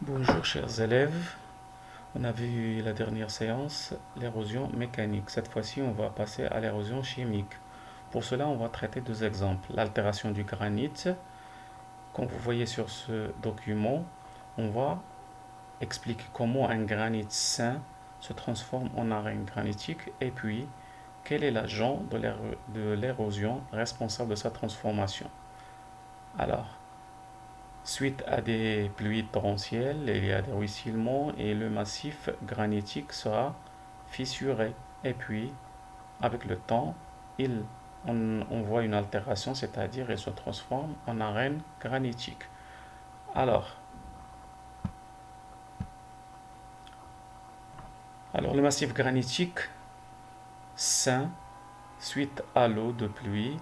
Bonjour chers élèves, on a vu la dernière séance, l'érosion mécanique. Cette fois-ci, on va passer à l'érosion chimique. Pour cela, on va traiter deux exemples. L'altération du granit. Comme vous voyez sur ce document, on va expliquer comment un granit sain se transforme en arène granitique et puis quel est l'agent de l'érosion responsable de sa transformation. Alors, suite à des pluies torrentielles, il y a des ruissellements et le massif granitique sera fissuré. Et puis, avec le temps, on voit une altération, c'est-à-dire il se transforme en arène granitique. Alors, alors le massif granitique sain suite à l'eau de pluie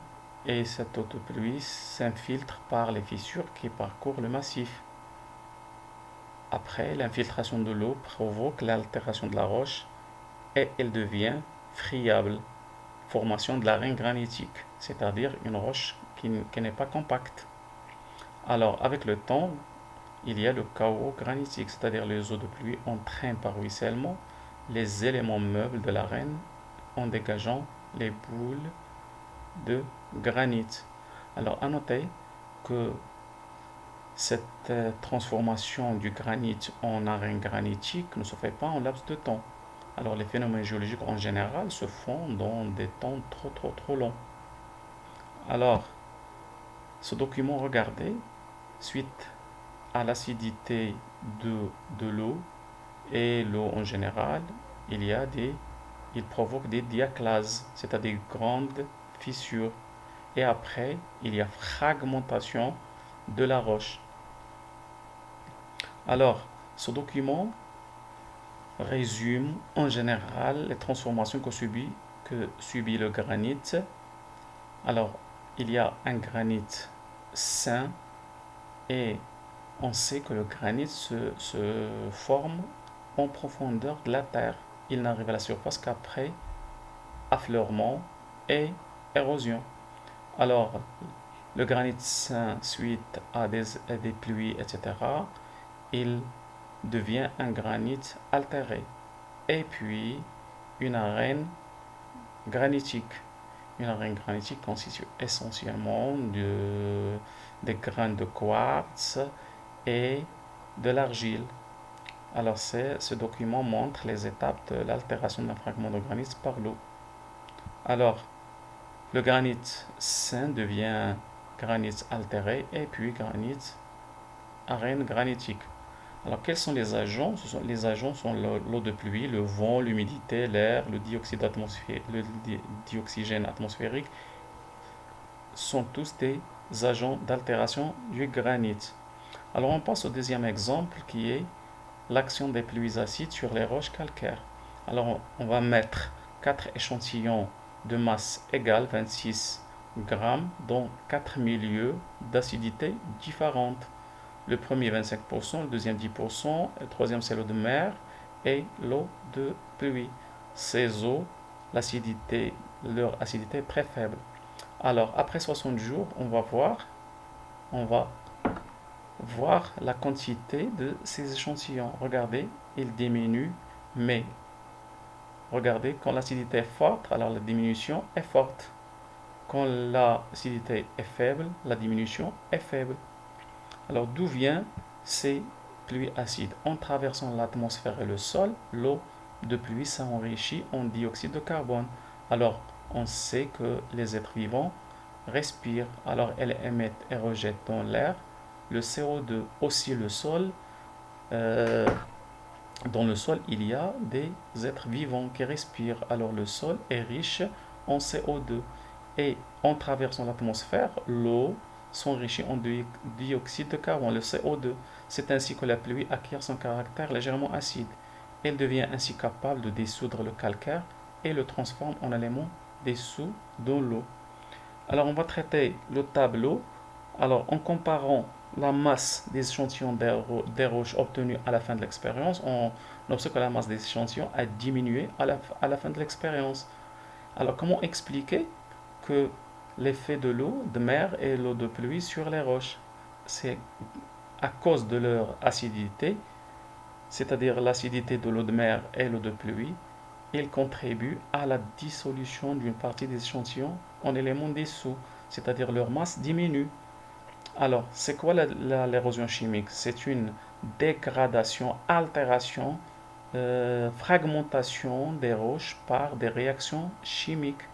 et cette eau de pluie s'infiltre par les fissures qui parcourent le massif. Après, l'infiltration de l'eau provoque l'altération de la roche et elle devient friable, formation de l'arène granitique, c'est-à-dire une roche qui n'est pas compacte. Alors, avec le temps, il y a le chaos granitique, c'est-à-dire les eaux de pluie entraînent par ruissellement les éléments meubles de l'arène en dégageant les boules de granit. Alors, à noter que cette transformation du granit en arène granitique ne se fait pas en laps de temps. Alors les phénomènes géologiques en général se font dans des temps trop longs. Alors, ce document, regardez, suite à l'acidité de l'eau et l'eau en général, il provoque des diaclases, c'est-à-dire grandes fissures. Et après, il y a fragmentation de la roche. Alors, ce document résume en général les transformations que subit le granit. Alors, il y a un granit sain et on sait que le granit se forme en profondeur de la terre. Il n'arrive à la surface qu'après affleurement et érosion. Alors, le granit sain, suite à des pluies, etc., il devient un granit altéré. Et puis, une arène granitique. Une arène granitique constitue essentiellement des grains de quartz et de l'argile. Alors, ce document montre les étapes de l'altération d'un fragment de granit par l'eau. Alors, le granit sain devient granit altéré et puis granit arène granitique. Alors, quels sont les agents? Les agents sont l'eau de pluie, le vent, l'humidité, l'air, le dioxygène atmosphérique sont tous des agents d'altération du granit. Alors, on passe au deuxième exemple qui est l'action des pluies acides sur les roches calcaires. Alors, on va mettre 4 échantillons de masse égale 26 grammes dans 4 milieux d'acidité différentes. Le premier 25%, le deuxième 10%, le troisième c'est l'eau de mer et l'eau de pluie. Ces eaux, leur acidité est très faible. Alors, après 60 jours, on va voir la quantité de ces échantillons. Regardez, il diminue, mais regardez, quand l'acidité est forte, alors la diminution est forte. Quand l'acidité est faible, la diminution est faible. Alors d'où viennent ces pluies acides? En traversant l'atmosphère et le sol, l'eau de pluie s'enrichit en dioxyde de carbone. Alors on sait que les êtres vivants respirent, alors elles émettent et rejettent dans l'air le CO2. Aussi le sol, euh, dans le sol, il y a des êtres vivants qui respirent. Alors le sol est riche en CO2. Et en traversant l'atmosphère, l'eau s'enrichit en dioxyde de carbone, le CO2. C'est ainsi que la pluie acquiert son caractère légèrement acide. Elle devient ainsi capable de dissoudre le calcaire et le transforme en élément dissous dans l'eau. Alors on va traiter le tableau. Alors en comparant la masse des échantillons des roches obtenues à la fin de l'expérience, on observe que la masse des échantillons a diminué à la fin de l'expérience. Alors comment expliquer que l'effet de l'eau de mer et l'eau de pluie sur les roches? C'est à cause de leur acidité, c'est-à-dire l'acidité de l'eau de mer et l'eau de pluie, ils contribuent à la dissolution d'une partie des échantillons en éléments dissous, c'est-à-dire leur masse diminue. Alors, c'est quoi l'érosion chimique? C'est une dégradation, altération, fragmentation des roches par des réactions chimiques.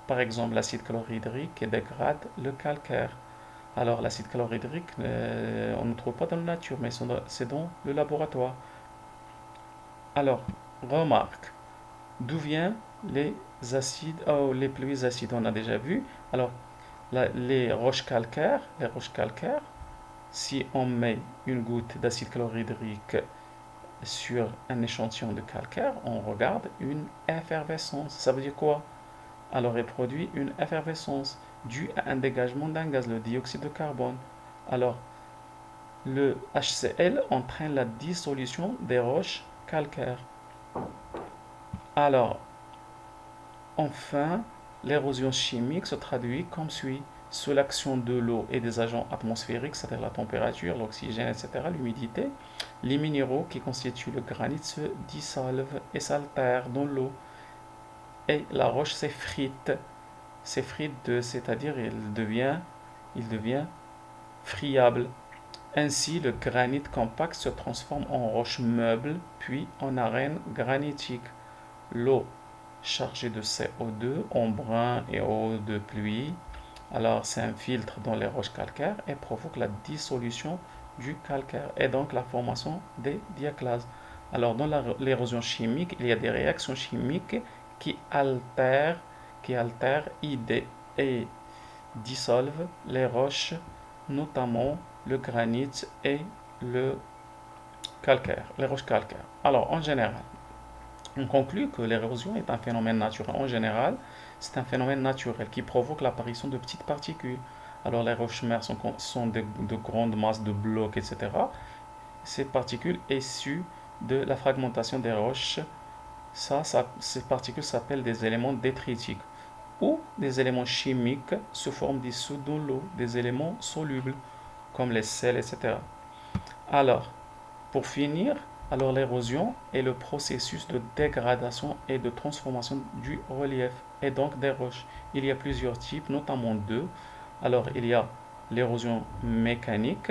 Par exemple, l'acide chlorhydrique dégrade le calcaire. Alors, l'acide chlorhydrique, on ne le trouve pas dans la nature, mais c'est dans le laboratoire. Alors, remarque, d'où viennent les acides, oh, les pluies acides, on a déjà vu. Alors, les roches calcaires, si on met une goutte d'acide chlorhydrique sur un échantillon de calcaire, on regarde une effervescence. Ça veut dire quoi? Alors, elle produit une effervescence due à un dégagement d'un gaz, le dioxyde de carbone. Alors, le HCl entraîne la dissolution des roches calcaires. Alors, enfin, l'érosion chimique se traduit comme suit. Sous l'action de l'eau et des agents atmosphériques, c'est-à-dire la température, l'oxygène, etc., l'humidité, les minéraux qui constituent le granit se dissolvent et s'altèrent dans l'eau. Et la roche s'effrite. C'est-à-dire il devient friable. Ainsi, le granit compact se transforme en roche meuble, puis en arène granitique. L'eau chargée de CO2 en brun et eau de pluie, alors s'infiltre dans les roches calcaires et provoque la dissolution du calcaire et donc la formation des diaclases. Alors dans l'érosion chimique, il y a des réactions chimiques qui altèrent, et dissolvent les roches, notamment le granit et le calcaire, les roches calcaires. Alors en général, on conclut que l'érosion est un phénomène naturel. En général, c'est un phénomène naturel qui provoque l'apparition de petites particules. Alors les roches mères sont de grandes masses de blocs, etc. Ces particules issues de la fragmentation des roches, ces particules s'appellent des éléments détritiques ou des éléments chimiques se forment dissous dans l'eau, des éléments solubles comme les sels, etc. Alors, pour finir, alors l'érosion est le processus de dégradation et de transformation du relief et donc des roches. Il y a plusieurs types, notamment deux. Alors il y a l'érosion mécanique.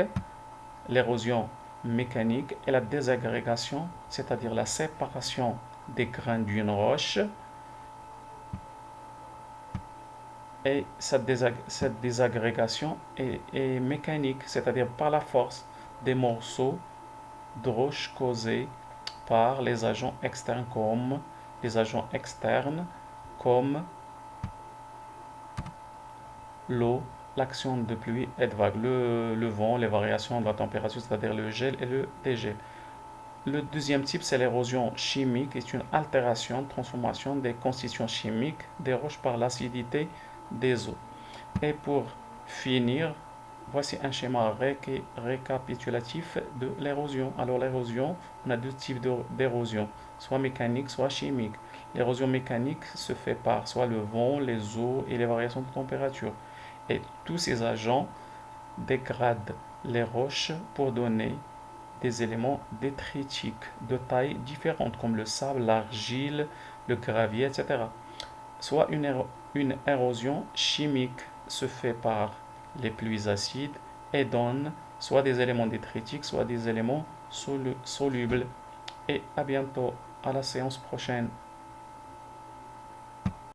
L'érosion mécanique est la désagrégation, c'est-à-dire la séparation des grains d'une roche. Et cette désagrégation est mécanique, c'est-à-dire par la force des morceaux de roche causés par les agents externes comme l'eau, l'action de pluie et de vagues, le vent, les variations de la température, c'est-à-dire le gel et le dégel. Le deuxième type, c'est l'érosion chimique, c'est une altération, transformation des constituants chimiques des roches par l'acidité des eaux. Et pour finir, voici un schéma récapitulatif de l'érosion. Alors l'érosion, on a deux types d'érosion, soit mécanique, soit chimique. L'érosion mécanique se fait par soit le vent, les eaux et les variations de température. Et tous ces agents dégradent les roches pour donner des éléments détritiques de taille différente comme le sable, l'argile, le gravier, etc. Soit une érosion chimique se fait par les pluies acides et donne soit des éléments détritiques, soit des éléments solubles. Et à bientôt, à la séance prochaine.